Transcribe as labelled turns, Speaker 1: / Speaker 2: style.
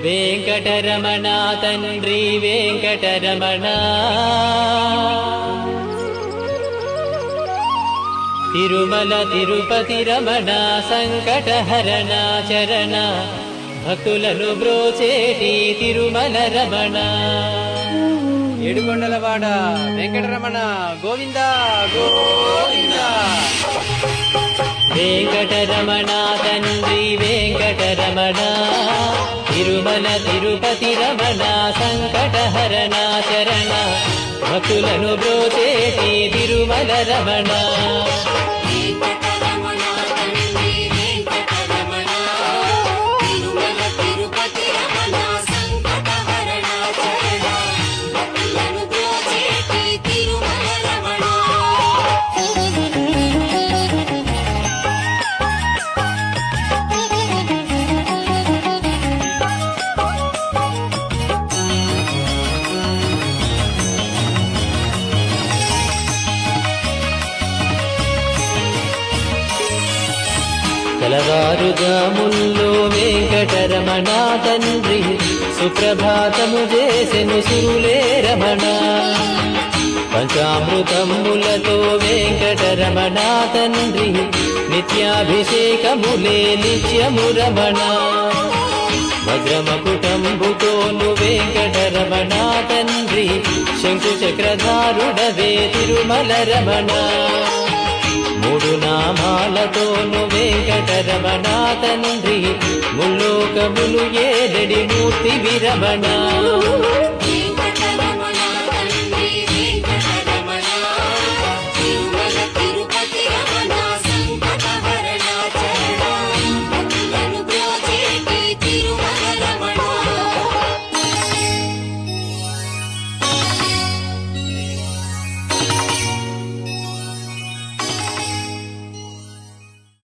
Speaker 1: వెంకటరమణ తండ్రి వెంకటరమణ తిరుమల తిరుపతి రమణ సంకటహరణ చరణ భక్తులను బ్రోచేటి తిరుమల రమణ
Speaker 2: ఏడుకొండలవాడ వెంకటరమణ గోవింద గోవింద.
Speaker 1: వెంకటరమణ తండ్రి వెంకటరమణ తిరుమల తిరుపతి రమణ సంకటహరణ చరణ భక్తులను బ్రోచేటి తిరుమల రమణ కలవారుజాముల్లో వెంకటరమణ తండ్రి సుప్రభాతము చేసెను సురులే రమణ పంచామృతములతో వెంకటరమణ తండ్రి నిత్యాభిషేకములే నిత్యము రమణ భద్రమకుటంబుతోను వెంకటరమణ తండ్రి శంకు చక్రధారుడవే తిరుమల రమణ మూడు నామాలతోను వెంకటరమణ తండ్రి ముల్లోకములు ఏడడి మూర్తి విరమణ